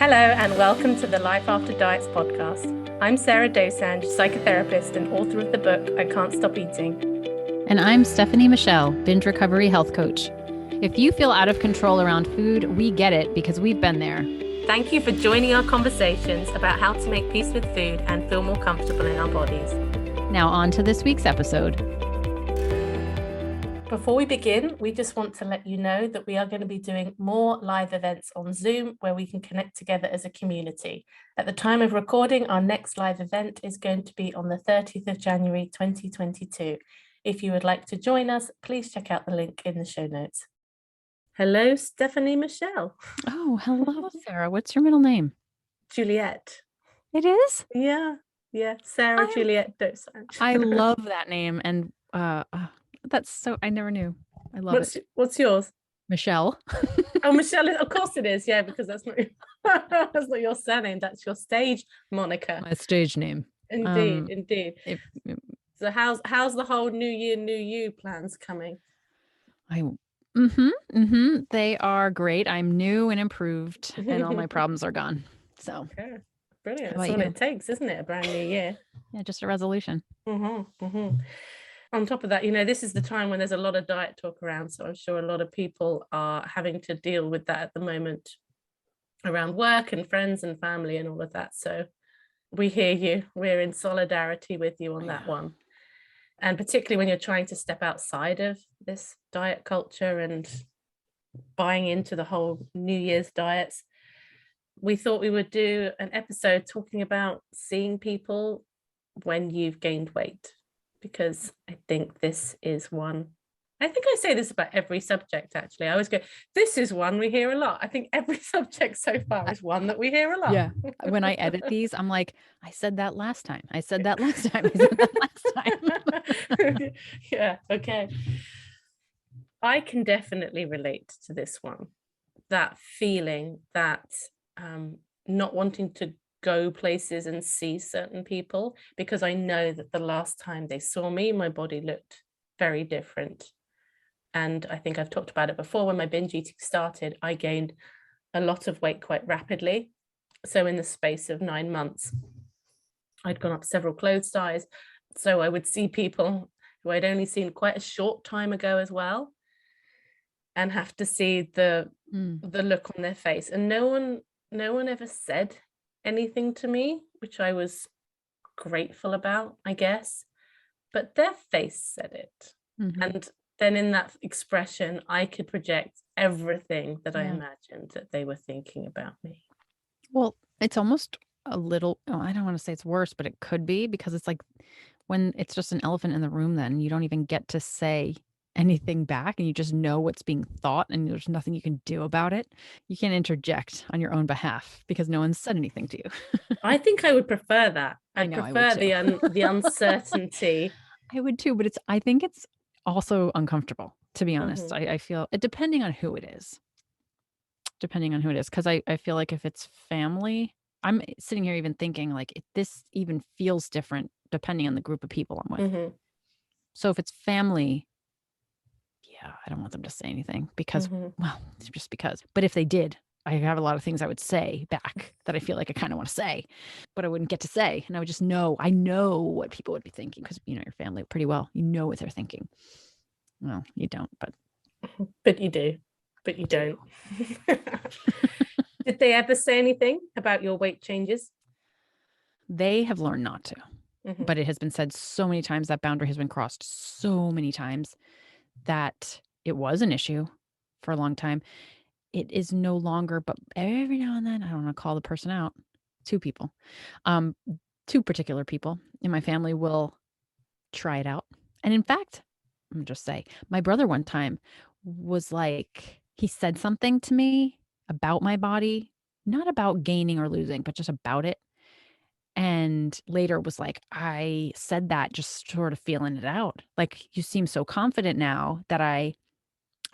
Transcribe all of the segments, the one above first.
Hello and welcome to the Life After Diets podcast. I'm Sarah Dosanjh, psychotherapist and author of the book, I Can't Stop Eating. And I'm Stefanie Michele, binge recovery health coach. If you feel out of control around food, we get it because we've been there. Thank you for joining our conversations about how to make peace with food and feel more comfortable in our bodies. Now on to this week's episode. Before we begin, we just want to let you know that we are going to be doing more live events on Zoom where we can connect together as a community. At the time of recording, our next live event is going to be on the 30th of January 2022. If you would like to join us, please check out the link in the show notes. Hello, Stefanie Michele. Oh, hello, Sarah. What's your middle name? Juliet. It is? Yeah. Sarah Juliet Dosanjh. I love that name. And that's so, I never knew. I love it. What's yours? Michelle. Oh, Michelle, of course it is. Yeah, because that's not your surname. That's your stage moniker. My stage name. Indeed. So how's the whole New Year, New You plans coming? They are great. I'm new and improved and all my problems are gone. So okay. Brilliant. That's all it takes, isn't it? A brand new year. Yeah, just a resolution. On top of that, this is the time when there's a lot of diet talk around. So I'm sure a lot of people are having to deal with that at the moment around work and friends and family and all of that. So we hear you. We're in solidarity with you on that one. And particularly when you're trying to step outside of this diet culture and buying into the whole New Year's diets, we thought we would do an episode talking about seeing people when you've gained weight. Because I think this is one. I think I say this about every subject, actually. I always go, this is one we hear a lot. I think every subject so far is one that we hear a lot. Yeah. When I edit these, I'm like, I said that last time. Yeah, okay. I can definitely relate to this one. That feeling that not wanting to go places and see certain people, because I know that the last time they saw me, my body looked very different. And I think I've talked about it before. When my binge eating started, I gained a lot of weight quite rapidly. So in the space of 9 months, I'd gone up several clothes size. So I would see people who I'd only seen quite a short time ago as well, and have to see the look on their face. And no one ever said anything to me, which I was grateful about, I guess, but their face said it. And then in that expression, I could project everything that I imagined that they were thinking about me. Well, it's almost a little, I don't want to say it's worse, but it could be, because it's like when it's just an elephant in the room, then you don't even get to say anything back and you just know what's being thought and there's nothing you can do about it. You can't interject on your own behalf because no one said anything to you. I think I would prefer that. I prefer the uncertainty. I would too, but I think it's also uncomfortable, to be honest. I feel it depending on who it is. Because I feel like if it's family, I'm sitting here even thinking like this even feels different depending on the group of people I'm with. So if it's family, I don't want them to say anything because, just because. But if they did, I have a lot of things I would say back that I feel like I kind of want to say, but I wouldn't get to say. And I would just know, I know what people would be thinking because, your family pretty well. You know what they're thinking. Well, you don't, but. But you do. But you don't. Did they ever say anything about your weight changes? They have learned not to. But it has been said so many times, that boundary has been crossed so many times, that it was an issue for a long time. It is no longer, but every now and then, I don't want to call the person out, two particular people in my family will try it out. And in fact, I'm going to just say, my brother one time was like, he said something to me about my body, not about gaining or losing, but just about it. And later was like, I said that just sort of feeling it out. Like, you seem so confident now that I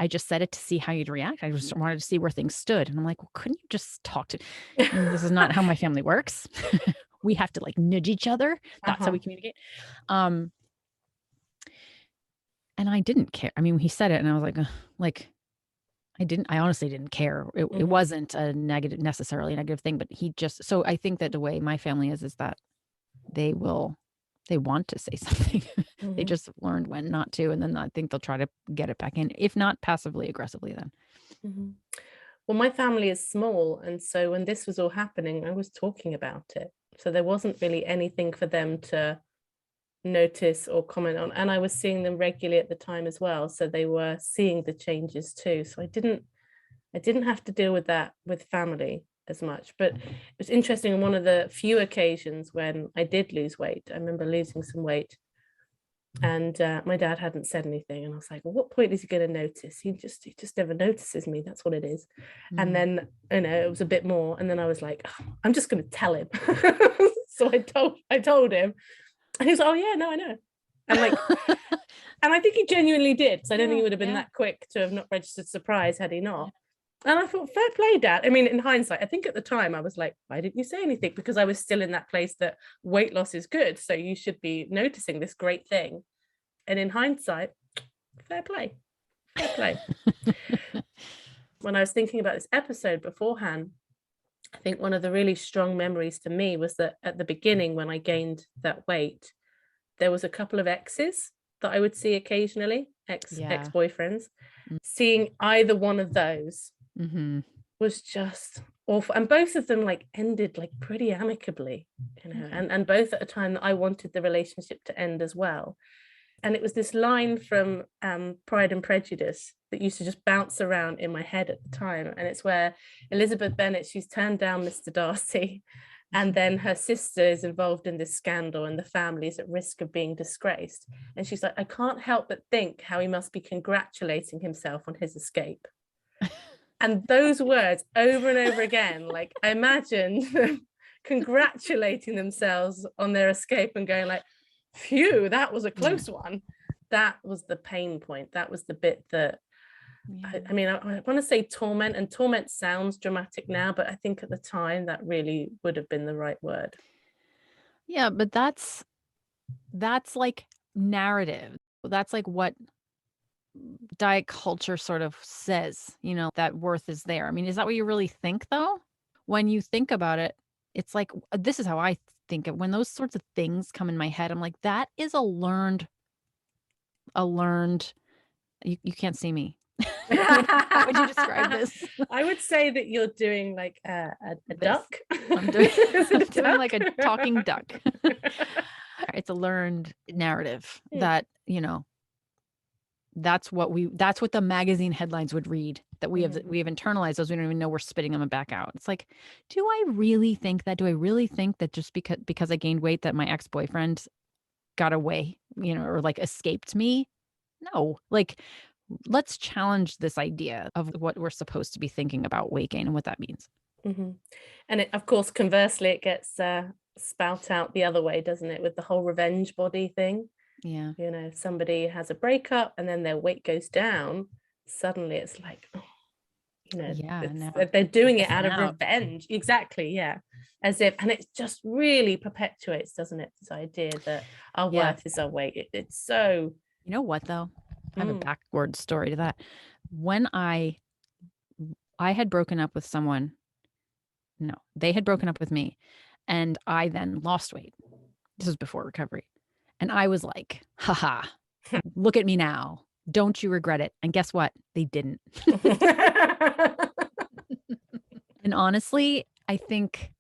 just said it to see how you'd react. I just wanted to see where things stood. And I'm like, well, couldn't you just talk to, this is not how my family works. We have to like nudge each other. That's how we communicate. And I didn't care. I mean, he said it and I was like, I honestly didn't care. It Mhm. wasn't necessarily a negative thing, but so I think that the way my family is that they want to say something. They Mhm. just learned when not to. And then I think they'll try to get it back in, if not passively aggressively then. Mhm. Well, my family is small, and so when this was all happening, I was talking about it. So there wasn't really anything for them to notice or comment on, and I was seeing them regularly at the time as well, so they were seeing the changes too. So I didn't have to deal with that with family as much. But it was interesting, on one of the few occasions when I did lose weight, I remember losing some weight, and my dad hadn't said anything, and I was like, well, what point is he going to notice? He just never notices me, that's what it is. And Mm. then, it was a bit more, and then I was like, oh, I'm just going to tell him. So I told him, and he's like, oh yeah, no, I know. And like, and I think he genuinely did, so I don't think Yeah, he would have been yeah. that quick to have not registered surprise had he Yeah. not. And I thought, fair play, Dad. I mean, in hindsight, I think at the time I was like, why didn't you say anything? Because I was still in that place that weight loss is good, so you should be noticing this great thing. And in hindsight, fair play, fair play. When I was thinking about this episode beforehand, I think one of the really strong memories for me was that at the beginning, when I gained that weight, there was a couple of exes that I would see occasionally, Yeah. ex-boyfriends. Mm. Seeing either one of those Mm-hmm. was just awful. And both of them like ended like pretty amicably, Yeah. and both at a time that I wanted the relationship to end as well. And it was this line from Pride and Prejudice that used to just bounce around in my head at the time. And it's where Elizabeth Bennet, she's turned down Mr. Darcy, and then her sister is involved in this scandal and the family is at risk of being disgraced. And she's like, I can't help but think how he must be congratulating himself on his escape. And those words over and over again, like I imagined them congratulating themselves on their escape and going like, phew, that was a close one. That was the pain point. That was the bit that Yeah. I mean, I want to say torment, and torment sounds dramatic now, but I think at the time that really would have been the right word. Yeah, but that's like narrative. That's like what diet culture sort of says, that worth is there. I mean, is that what you really think though? When you think about it, it's like this is how I think of when those sorts of things come in my head. I'm like, that is a learned you can't see me. How would you describe this? I would say that you're doing like a This. duck. I'm doing Is I'm it a doing like a duck? talking duck. It's a learned narrative Hmm. that, that's what the magazine headlines would read, that we have Mhm. internalized those. We don't even know we're spitting them back out. It's like, do I really think that? Do I really think that just because I gained weight that my ex-boyfriend got away, or like escaped me? No. Like, let's challenge this idea of what we're supposed to be thinking about weight gain and what that means. Mhm. And of course, conversely, it gets spout out the other way, doesn't it? With the whole revenge body thing. Yeah. Somebody has a breakup and then their weight goes down. Suddenly it's like, oh, Yeah. Now they're doing it missing out of out. revenge. Exactly. Yeah. As if, and it just really perpetuates, doesn't it? This idea that our Yeah. worth is our weight. It's so. You know what though? I have a Mm. backward story to that. When I had broken up with someone, no, they had broken up with me, and I then lost weight. This was before recovery. And I was like, haha, look at me now. Don't you regret it? And guess what? They didn't. And honestly, I think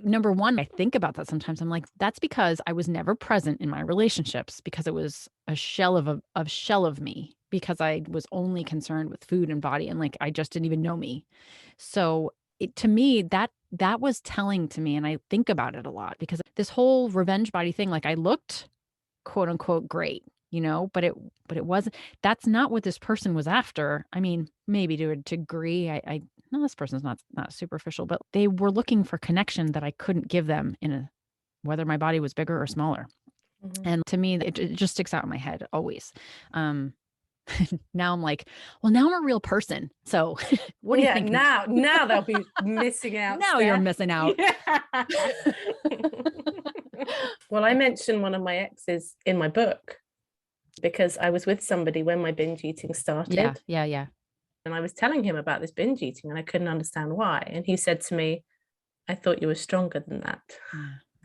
number one, I think about that sometimes. I'm like, that's because I was never present in my relationships, because it was a shell of me, because I was only concerned with food and body, and like I just didn't even know me. So to me, that was telling to me, and I think about it a lot, because this whole revenge body thing, like I looked quote unquote great, but it wasn't. That's not what this person was after. I mean, maybe to a degree, I no, this person's not superficial, but they were looking for connection that I couldn't give them whether my body was bigger or smaller. Mhm. And to me, it just sticks out in my head always. Um, now I'm like, well, now I'm a real person. So what do you Yeah, think now they'll be missing out, now you're Steph. missing out? Yeah. Well, I mentioned one of my exes in my book because I was with somebody when my binge eating Yeah, started. yeah, yeah. And I was telling him about this binge eating and I couldn't understand why. And he said to me, I thought you were stronger than that.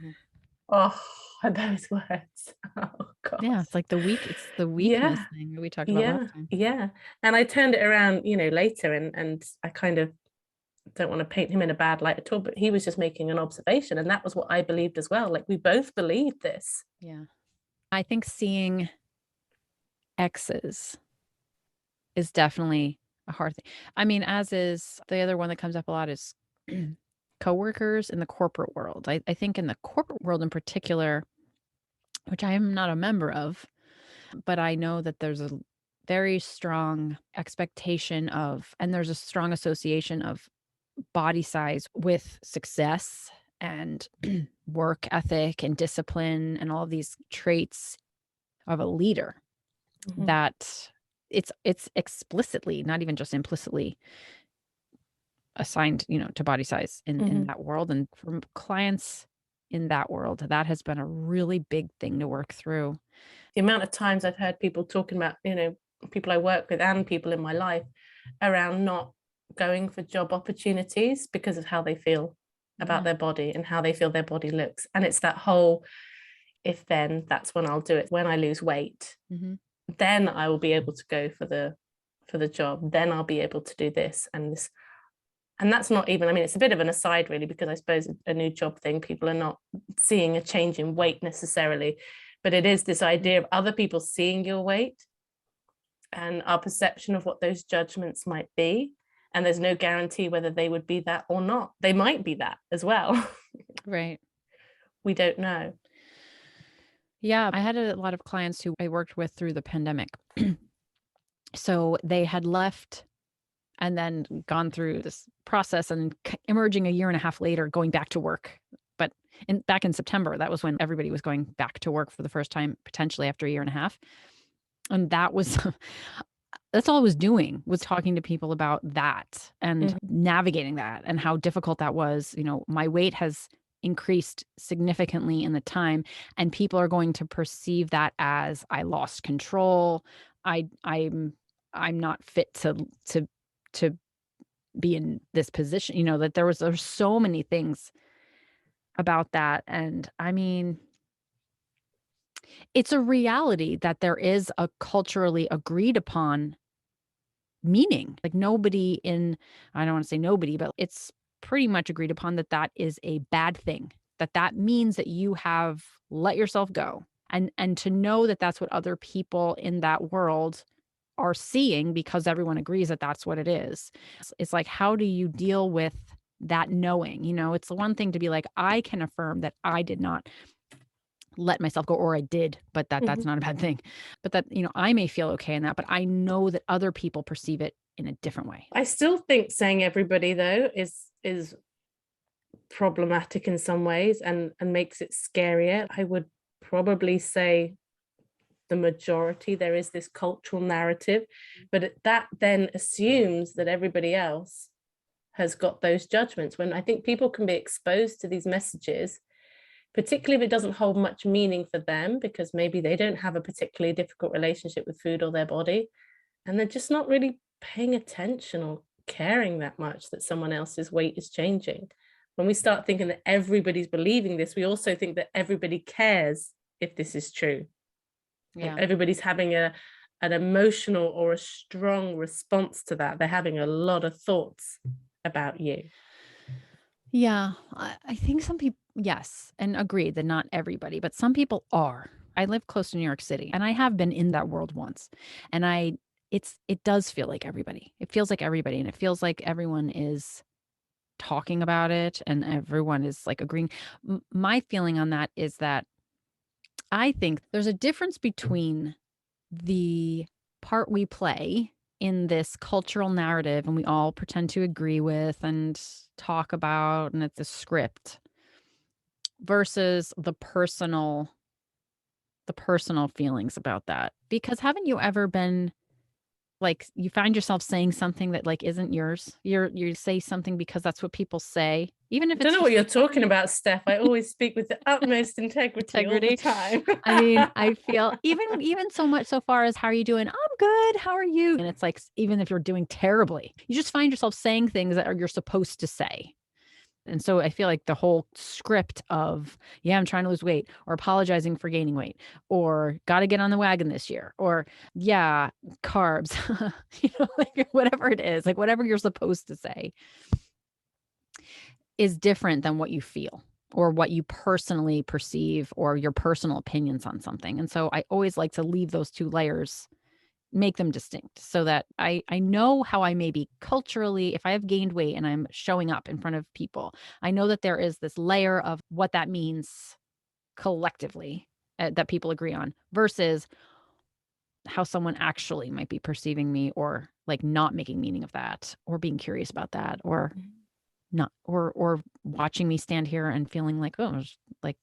Yeah. Oh, those words. Oh God. Yeah. It's like it's the weakness thing that we talked about last time. Yeah. And I turned it around, later and I kind of don't want to paint him in a bad light at all, but he was just making an observation. And that was what I believed as well. Like we both believed this. Yeah. I think seeing exes is definitely a hard thing. I mean, as is the other one that comes up a lot is coworkers in the corporate world. I think in the corporate world in particular, which I am not a member of, but I know that there's a very strong expectation of, and there's a strong association of body size with success and work ethic and discipline and all of these traits of a leader that it's explicitly, not even just implicitly assigned, to body size in that world. And from clients in that world, that has been a really big thing to work through. The amount of times I've heard people talking about, people I work with and people in my life around not going for job opportunities because of how they feel about their body and how they feel their body looks. And it's that whole, if then, that's when I'll do it. When I lose weight, then I will be able to go for the job. Then I'll be able to do this and this. And that's not even, it's a bit of an aside really, because I suppose a new job thing, people are not seeing a change in weight necessarily, but it is this idea of other people seeing your weight and our perception of what those judgments might be. And there's no guarantee whether they would be that or not. They might be that as well. Right. We don't know. Yeah. I had a lot of clients who I worked with through the pandemic. So they had left and then gone through this process and emerging a year and a half later, going back to work. But back in September, that was when everybody was going back to work for the first time, potentially after a year and a half. And that's all I was doing, was talking to people about that and navigating that and how difficult that was. My weight has increased significantly in the time, and people are going to perceive that as I lost control. I'm not fit to be in this position, that there's so many things about that. And it's a reality that there is a culturally agreed upon meaning. Like I don't want to say nobody, but it's pretty much agreed upon that is a bad thing, that means that you have let yourself go. And to know that that's what other people in that world are seeing, because everyone agrees that that's what it is. It's like, how do you deal with that knowing? It's the one thing to be like, I can affirm that I did not let myself go, or I did, but that's not a bad thing. But that, I may feel okay in that, but I know that other people perceive it in a different way. I still think saying everybody though is problematic in some ways and makes it scarier. I would probably say the majority. There is this cultural narrative, but that then assumes that everybody else has got those judgments, when I think people can be exposed to these messages, particularly if it doesn't hold much meaning for them, because maybe they don't have a particularly difficult relationship with food or their body, and they're just not really paying attention or caring that much that someone else's weight is changing. When we start thinking that everybody's believing this, we also think that everybody cares if this is true. Yeah. Everybody's having an emotional or a strong response to that. They're having a lot of thoughts about you. Yeah, I think some people, yes, and agree that not everybody, but some people are. I live close to New York City, and I have been in that world once. And it does feel like everybody. It feels like everybody, and it feels like everyone is talking about it and everyone is like agreeing. My feeling on that is that I think there's a difference between the part we play in this cultural narrative and we all pretend to agree with and talk about, and it's a script, versus the personal feelings about that. Because haven't you ever been like, you find yourself saying something that like isn't yours? You say something because that's what people say, even if it's, I don't know what you're talking about, Steph. I always speak with the utmost integrity all the time. I mean, I feel even so much so far as, how are you doing? I'm good. How are you? And it's like, even if you're doing terribly, you just find yourself saying things that you're supposed to say. And so I feel like the whole script of, yeah, I'm trying to lose weight, or apologizing for gaining weight, or got to get on the wagon this year, or yeah, carbs, like whatever it is, like whatever you're supposed to say is different than what you feel or what you personally perceive or your personal opinions on something. And so I always like to leave those two layers, make them distinct, so that I know how I may be culturally. If I have gained weight and I'm showing up in front of people, I know that there is this layer of what that means collectively, that people agree on, versus how someone actually might be perceiving me, or like not making meaning of that, or being curious about that, or not, or watching me stand here and feeling like, oh, like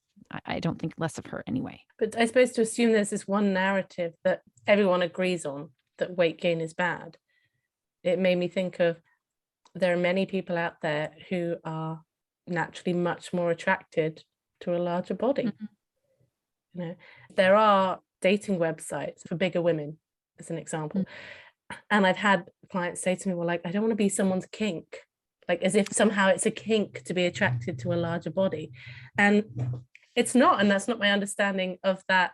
I don't think less of her anyway. But I suppose to assume there's this one narrative that everyone agrees on, that weight gain is bad, it made me think of, there are many people out there who are naturally much more attracted to a larger body. Mhm. You know, there are dating websites for bigger women, as an example. And I've had clients say to me, well, like, I don't want to be someone's kink, like as if somehow it's a kink to be attracted to a larger body. And it's not, and that's not my understanding of that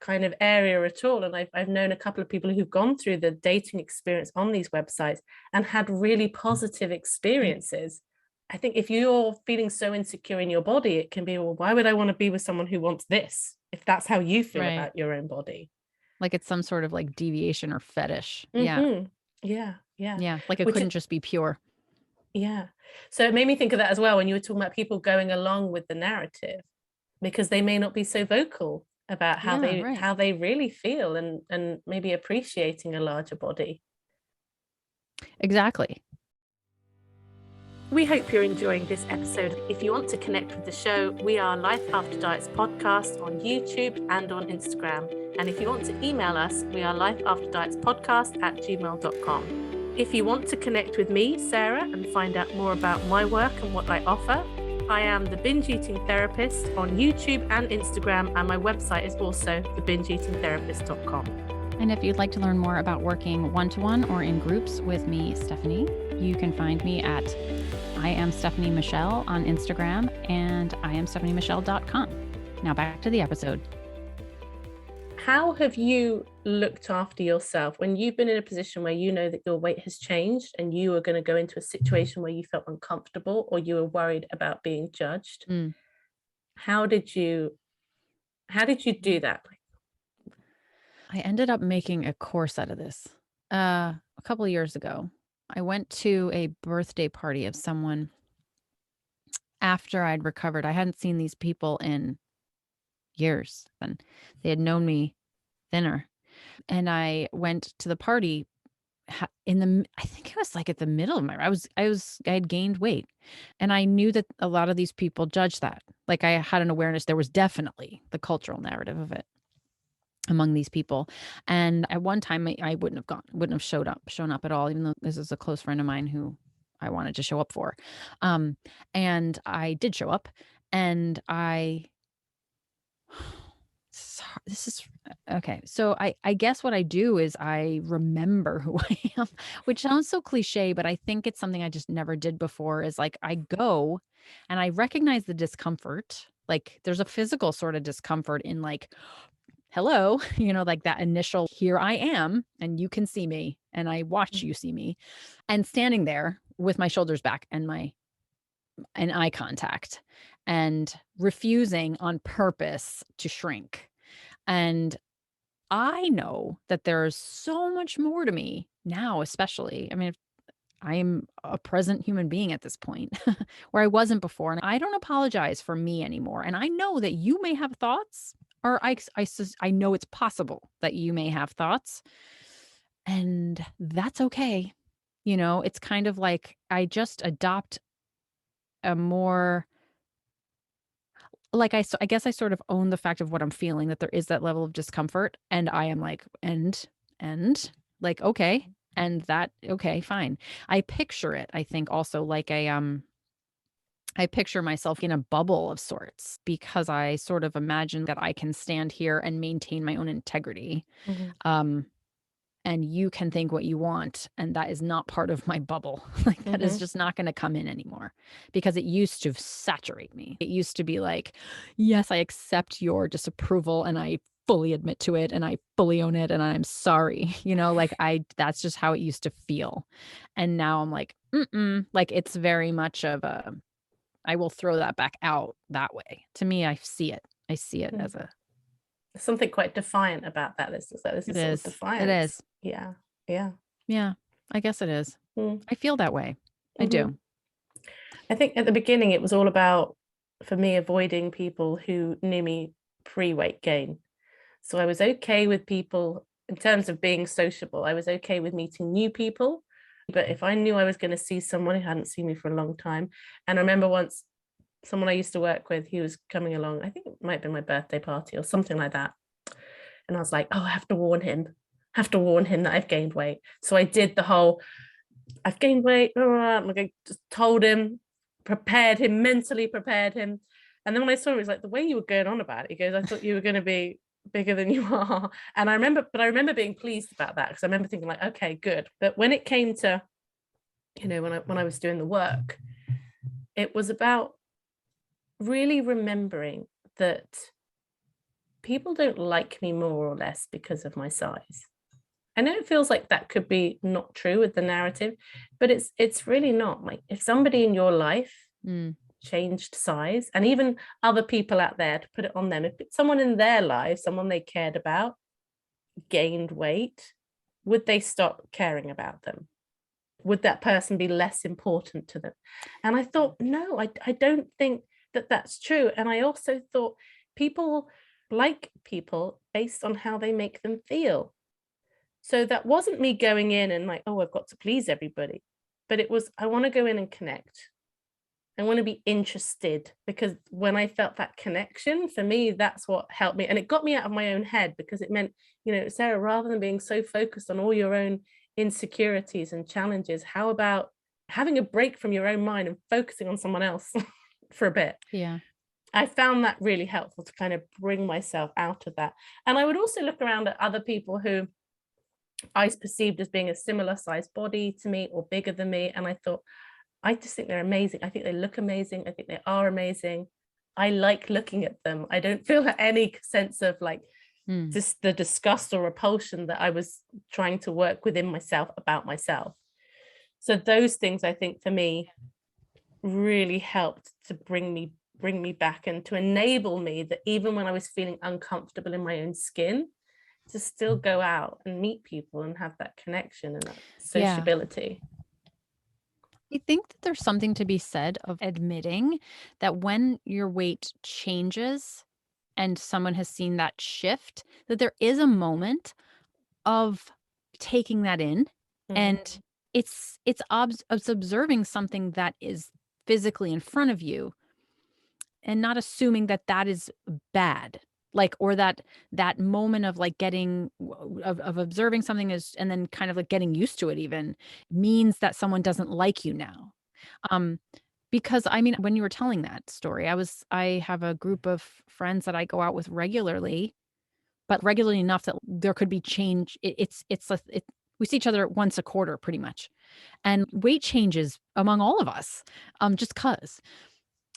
kind of area at all. And I've known a couple of people who've gone through the dating experience on these websites and had really positive experiences. I think if you're feeling so insecure in your body, it can be, well, why would I want to be with someone who wants this, if that's how you feel Right. about your own body? Like it's some sort of like deviation or fetish. Yeah. Yeah. Like it Which couldn't just be pure. Yeah. So it made me think of that as well when you were talking about people going along with the narrative, because they may not be so vocal about how Yeah, right. how they really feel, and maybe appreciating a larger body. Exactly. We hope you're enjoying this episode. If you want to connect with the show, we are Life After Diets podcast on YouTube and on Instagram. And if you want to email us, we are lifeafterdietspodcast@gmail.com. If you want to connect with me, Sarah, and find out more about my work and what I offer, I am the Binge Eating Therapist on YouTube and Instagram, and my website is also thebingeeatingtherapist.com. And if you'd like to learn more about working one-to-one or in groups with me, Stefanie, you can find me at I am Stefanie Michele on Instagram and IamStefaniemichele.com. Now back to the episode. How have you looked after yourself when you've been in a position where you know that your weight has changed and you are going to go into a situation where you felt uncomfortable or you were worried about being judged? How did you do that? I ended up making a course out of this. A couple of years ago, I went to a birthday party of someone after I'd recovered. I hadn't seen these people in years, and they had known me thinner. And I went to the party I think it was like at the middle of I had gained weight, and I knew that a lot of these people judged that. Like I had an awareness, there was definitely the cultural narrative of it among these people. And at one time I wouldn't have shown up at all, even though this is a close friend of mine who I wanted to show up for. And I did show up, and this is okay. So I guess what I do is I remember who I am, which sounds so cliche, but I think it's something I just never did before. Is like I go and I recognize the discomfort. Like there's a physical sort of discomfort in like, hello, like that initial, here I am, and you can see me, and I watch you see me, and standing there with my shoulders back and eye contact, and refusing on purpose to shrink. And I know that there's so much more to me now, especially. I mean, I'm a present human being at this point where I wasn't before. And I don't apologize for me anymore. And I know that you may have thoughts, or I know it's possible that you may have thoughts. And that's okay. It's kind of like I just adopt a more, like I guess I sort of own the fact of what I'm feeling, that there is that level of discomfort, and I am like, and like, okay, and that, okay, fine. I picture it, I think also like I picture myself in a bubble of sorts, because I sort of imagine that I can stand here and maintain my own integrity. Mhm. and you can think what you want. And that is not part of my bubble. Like that is just not going to come in anymore, because it used to saturate me. It used to be like, yes, I accept your disapproval and I fully admit to it and I fully own it and I'm sorry. Like that's just how it used to feel. And now I'm like, like it's very much of a, I will throw that back out that way. To me, I see it as a, something quite defiant about that. This is it sort of is. defiance. It is. Yeah. Yeah, I guess it is. I feel that way. I do. I think at the beginning it was all about, for me, avoiding people who knew me pre-weight gain. So I was okay with people in terms of being sociable. I was okay with meeting new people. But if I knew I was going to see someone who hadn't seen me for a long time, and I remember once someone I used to work with, he was coming along, I think it might be my birthday party or something like that. And I was like, oh, I have to warn him that I've gained weight. So I did the whole, I've gained weight. I just told him, mentally prepared him. And then when I saw him, it was like, the way you were going on about it, he goes, I thought you were going to be bigger than you are. And I remember being pleased about that, because I remember thinking like, okay, good. But when it came to, when I was doing the work, it was about really remembering that people don't like me more or less because of my size. I know it feels like that could be not true with the narrative, but it's really not. Like, if somebody in your life changed size, and even other people out there, to put it on them, if it's someone in their life, someone they cared about, gained weight, would they stop caring about them? Would that person be less important to them? And I thought, no, I don't think that that's true. And I also thought people like people based on how they make them feel. So that wasn't me going in and like, oh, I've got to please everybody. But it was, I want to go in and connect. I want to be interested, because when I felt that connection, for me, that's what helped me. And it got me out of my own head, because it meant, Sarah, rather than being so focused on all your own insecurities and challenges, how about having a break from your own mind and focusing on someone else for a bit? Yeah. I found that really helpful to kind of bring myself out of that. And I would also look around at other people who I perceived as being a similar sized body to me or bigger than me. And I thought, I just think they're amazing. I think they look amazing. I think they are amazing. I like looking at them. I don't feel any sense of like just the disgust or repulsion that I was trying to work within myself about myself. So those things, I think, for me, really helped to bring me back, and to enable me that even when I was feeling uncomfortable in my own skin, to still go out and meet people and have that connection and that sociability. I think that there's something to be said of admitting that when your weight changes and someone has seen that shift, that there is a moment of taking that in. And it's observing something that is physically in front of you and not assuming that that is bad. Like, or that moment of like getting of observing something is, and then kind of like getting used to it even, means that someone doesn't like you now. Because I mean, when you were telling that story, I have a group of friends that I go out with regularly, but regularly enough that there could be change. We see each other once a quarter pretty much, and weight changes among all of us, just cause.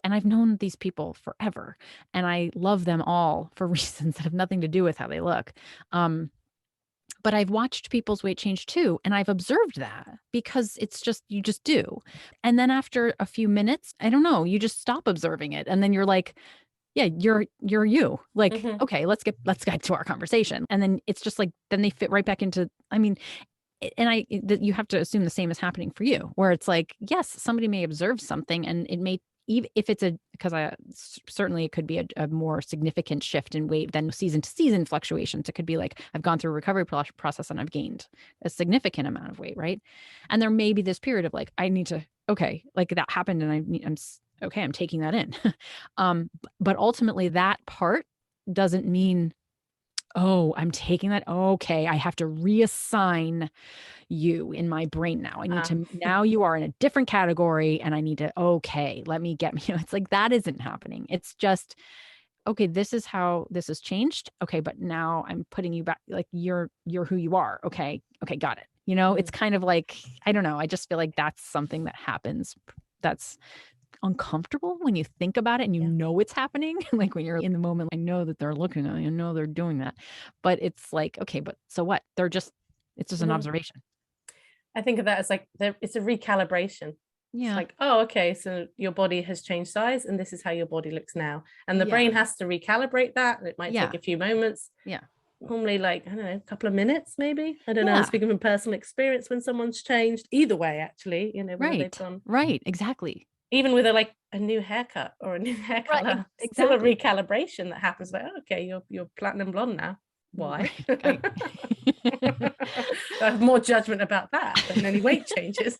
And I've known these people forever, and I love them all for reasons that have nothing to do with how they look. But I've watched people's weight change too, and I've observed that, because it's just, you just do. And then after a few minutes, I don't know, you just stop observing it. And then you're like, yeah, you're you. Like, okay, let's get to our conversation. And then it's just like, then they fit right back into, I mean, and you have to assume the same is happening for you, where it's like, yes, somebody may observe something, and it may, even if it's because certainly it could be a more significant shift in weight than season to season fluctuations. It could be like, I've gone through a recovery process and I've gained a significant amount of weight, right? And there may be this period of like, I need to, okay, like that happened, and I'm okay, I'm taking that in. But ultimately that part doesn't mean, oh, I'm taking that. Okay, I have to reassign you in my brain now. I need to, now you are in a different category, and I need to, okay, let me get, it's like, that isn't happening. It's just okay, this is how this has changed. Okay, but now I'm putting you back, like you're who you are. Okay. Okay, got it. It's Mhm. kind of like, I don't know. I just feel like that's something that happens that's uncomfortable when you think about it and Yeah. it's happening. Like when you're in the moment, I know that they're looking at me, I know they're doing that. But it's like, okay, but so what? It's just an Mhm. observation. I think of that as like it's a recalibration. It's Yeah. like, oh, okay, so your body has changed size and this is how your body looks now. And the Yeah. brain has to recalibrate that. And it might take Yeah. a few moments, Yeah. normally like, I don't know, a couple of minutes, maybe. I don't know. I'm Yeah. speaking from personal experience when someone's changed. Either way, actually, whether they've Right. gone, Right. Exactly. even with a new haircut or a new hair Right. color, still a Exactly. recalibration that happens. Like, oh, okay, you're platinum blonde now. Why? Right. I have more judgment about that than any weight changes.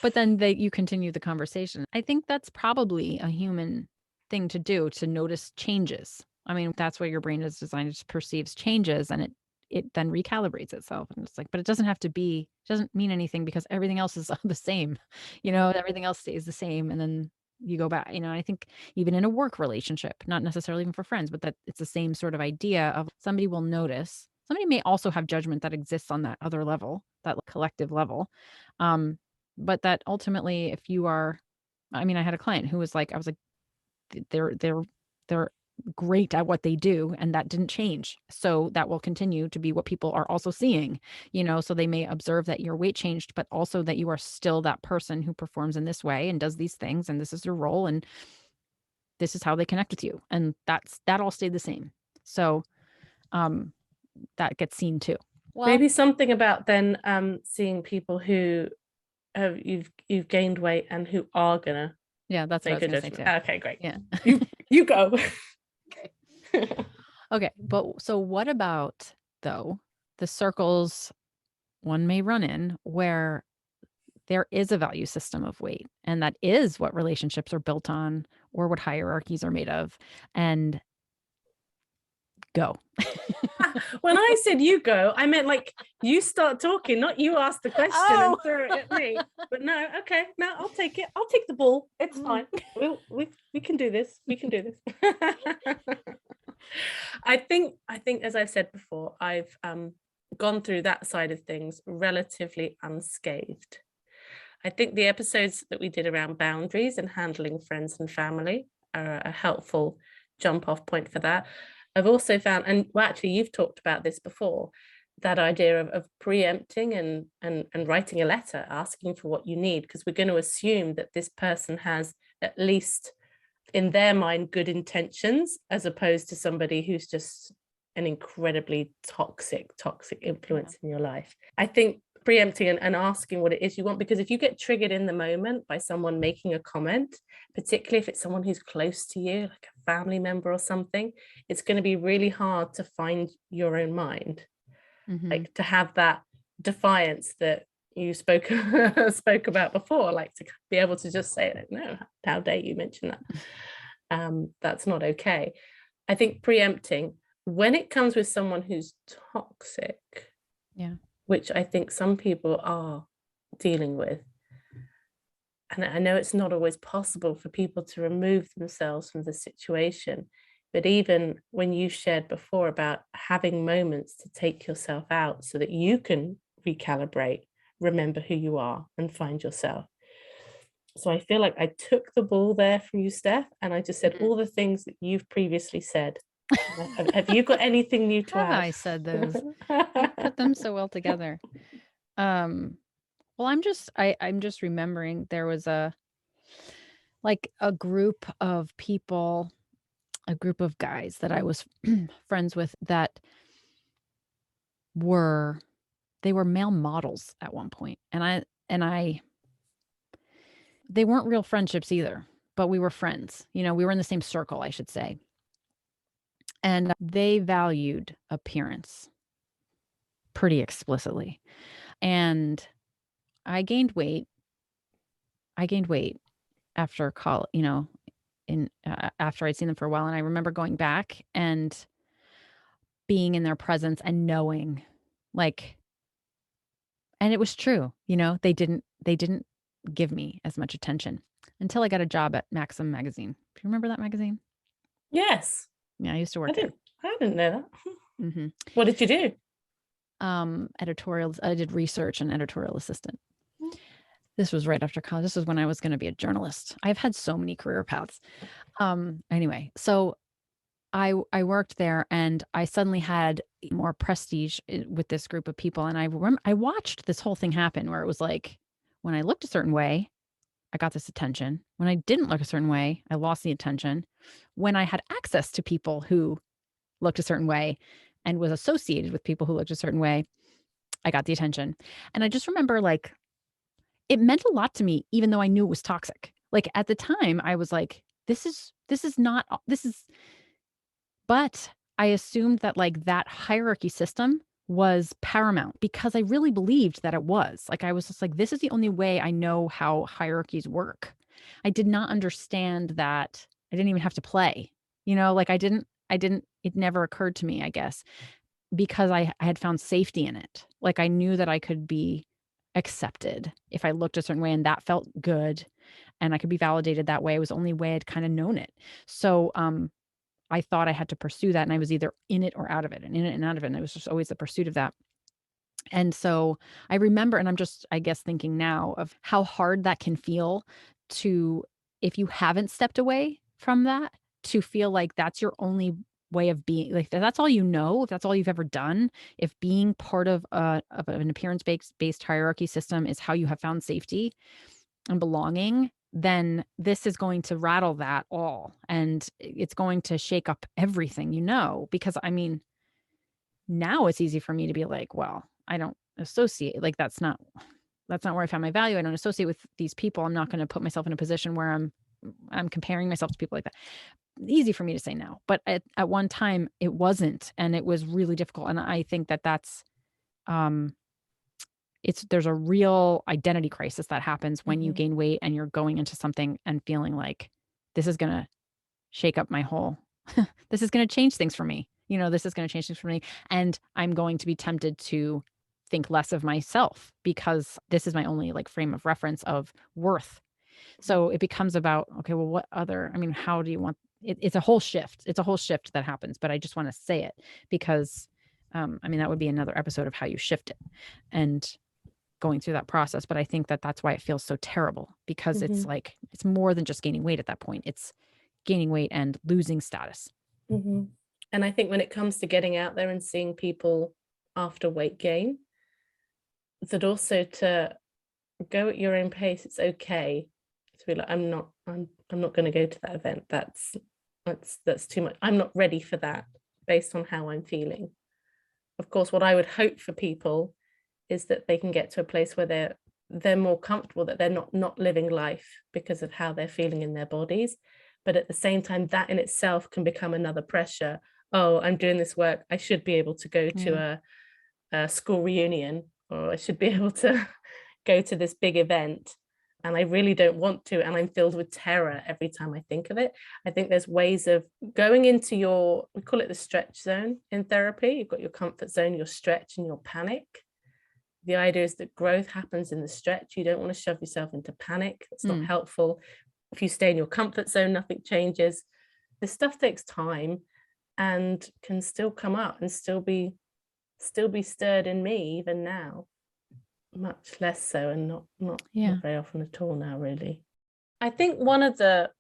But then you continue the conversation. I think that's probably a human thing to do, to notice changes. I mean, that's what your brain is designed, it perceives changes, and it then recalibrates itself. And it's like, but it doesn't have to be, doesn't mean anything because everything else is the same. Everything else stays the same. And then you go back. I think even in a work relationship, not necessarily even for friends, but that it's the same sort of idea of somebody will notice. Somebody may also have judgment that exists on that other level, that collective level. Um, but that ultimately, if you are, I mean, I had a client who was like, I was like, they're great at what they do, and that didn't change. So that will continue to be what people are also seeing, so they may observe that your weight changed, but also that you are still that person who performs in this way and does these things, and this is your role, and this is how they connect with you. And that all stayed the same. So um that gets seen too. Well, Maybe something about then seeing people who you've gained weight and who are gonna yeah, that's what I make was a gonna say judgment. too. Okay, great. Yeah. You go. Okay, but so what about, though, the circles one may run in where there is a value system of weight, and that is what relationships are built on or what hierarchies are made of, and go. When I said you go, I meant like you start talking, not you ask the question and Oh. throw it at me. But no, okay, no, I'll take it. I'll take the ball. It's fine. We can do this. We can do this. I think as I've said before, I've gone through that side of things relatively unscathed. I think the episodes that we did around boundaries and handling friends and family are a helpful jump off point for that. I've also found, and well, actually, you've talked about this before, that idea of preempting and writing a letter asking for what you need, because we're going to assume that this person has at least in their mind good intentions, as opposed to somebody who's just an incredibly toxic Yeah. influence in your life. I think preempting and asking what it is you want, because if you get triggered in the moment by someone making a comment, particularly if it's someone who's close to you, like a family member or something, it's going to be really hard to find your own mind, Mhm. like to have that defiance that you spoke spoke about before, like to be able to just say like, no, how dare you mention that. That's not okay. I think preempting when it comes with someone who's toxic, Yeah. which I think some people are dealing with. And I know it's not always possible for people to remove themselves from the situation. But even when you shared before about having moments to take yourself out so that you can recalibrate, remember who you are, and find yourself. So I feel like I took the ball there from you, Steph, and I just said Mhm. all the things that you've previously said. Have you got anything new to Have add? I said those? You put them so well together. Um, well, I'm just remembering there was a group of people, a group of guys that I was friends with that were they were male models at one point. And I they weren't real friendships either, but we were friends. We were in the same circle, I should say. And they valued appearance pretty explicitly. And I gained weight. I gained weight after college, in after I'd seen them for a while, and I remember going back and being in their presence and knowing, like, and it was true, they didn't give me as much attention until I got a job at Maxim magazine. Do you remember that magazine? Yes. Yeah, I used to work there. I didn't know that. Mm-hmm. What did you do? Editorials. I did research and editorial assistant. This was right after college. This was when I was going to be a journalist. I've had so many career paths. Anyway, so I worked there, and I suddenly had more prestige with this group of people. And I watched this whole thing happen where it was like, when I looked a certain way, I got this attention. When I didn't look a certain way, I lost the attention. When I had access to people who looked a certain way and was associated with people who looked a certain way, I got the attention. And I just remember, like, it meant a lot to me, even though I knew it was toxic. Like, at the time, I was like, this is not, but I assumed that, like, that hierarchy system was paramount because I really believed that it was. Like, I was just like, this is the only way I know how hierarchies work. I did not understand that I didn't even have to play. Like, it never occurred to me, I guess, because I had found safety in it. Like, I knew that I could be accepted if I looked a certain way, and that felt good, and I could be validated that way. It was the only way I'd kind of known it. So, I thought I had to pursue that, and I was either in it or out of it, and in it and out of it. And it was just always the pursuit of that. And so I remember, and I'm just, I guess, thinking now of how hard that can feel to, if you haven't stepped away from that, to feel like that's your only way of being, like that's all you know, if that's all you've ever done, if being part of an appearance based hierarchy system is how you have found safety and belonging, then this is going to rattle that all, and it's going to shake up everything, because I mean, now it's easy for me to be like, well, I don't associate, like, that's not where I found my value. I don't associate with these people. I'm not going to put myself in a position where I'm comparing myself to people like that. Easy for me to say now, but at one time it wasn't, and it was really difficult. And I think that that's um there's a real identity crisis that happens when you gain weight and you're going into something and feeling like, this is going to shake up my whole this is going to change things for me. This is going to change things for me, and I'm going to be tempted to think less of myself because this is my only, like, frame of reference of worth. So it becomes about, okay, well, what other, I mean, how do you want it? It's a whole shift. It's a whole shift that happens, but I just want to say it because, I mean, that would be another episode of how you shift it and going through that process. But I think that that's why it feels so terrible, because it's like, it's more than just gaining weight at that point. It's gaining weight and losing status. And I think when it comes to getting out there and seeing people after weight gain, that also to go at your own pace. It's okay to be like, I'm not going to go to that event. That's too much. I'm not ready for that based on how I'm feeling. Of course, what I would hope for people is that they can get to a place where they're more comfortable, that they're not living life because of how they're feeling in their bodies. But at the same time, that in itself can become another pressure. Oh, I'm doing this work, I should be able to go to a school reunion, or I should be able to go to this big event, and I really don't want to, and I'm filled with terror every time I think of it. I think there's ways of going into we call it the stretch zone in therapy. You've got your comfort zone, your stretch, and your panic. The idea is that growth happens in the stretch. You don't want to shove yourself into panic. It's not helpful. If you stay in your comfort zone, nothing changes. This stuff takes time and can still come up and still be stirred in me even now. Much less so, and not very often at all now, really. I think one of the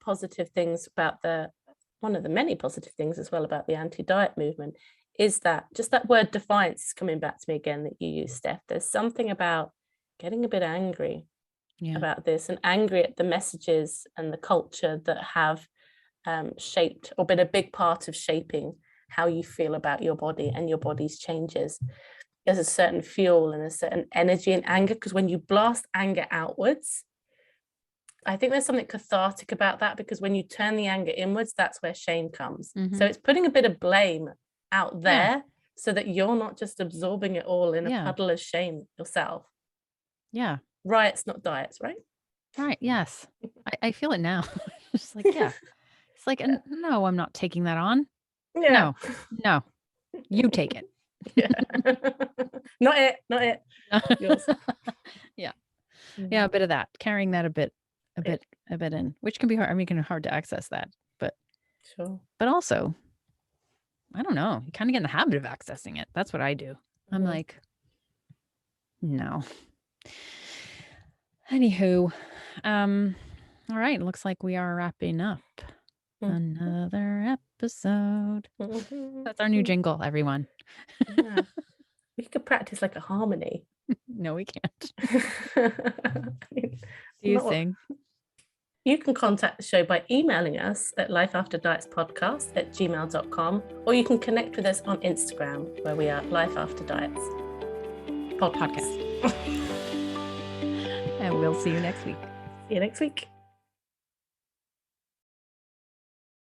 many positive things as well about the anti-diet movement is that just that word defiance is coming back to me again that you use, Steph. There's something about getting a bit angry about this, and angry at the messages and the culture that have shaped or been a big part of shaping how you feel about your body and your body's changes. There's a certain fuel and a certain energy in anger, because when you blast anger outwards, I think there's something cathartic about that, because when you turn the anger inwards, that's where shame comes. So it's putting a bit of blame out there so that you're not just absorbing it all in a puddle of shame yourself. Yeah. Riots, not diets, right? Right. Yes. I feel it now. It's like, it's like, no, I'm not taking that on. No, you take it. Not it. Yours. Yeah, a bit of that, carrying that a bit in, which can be hard. I mean, it can be hard to access that, but Sure. But also, I don't know, you kind of get in the habit of accessing it. That's what I do. I'm like, no. Anywho, all right, looks like we are wrapping up another episode. That's our new jingle, everyone. Yeah. We could practice like a harmony. No, we can't. Do you sing? You can contact the show by emailing us at lifeafterdietspodcast@gmail.com, or you can connect with us on Instagram, where we are Life After Diets Podcast. And we'll see you next week. See you next week.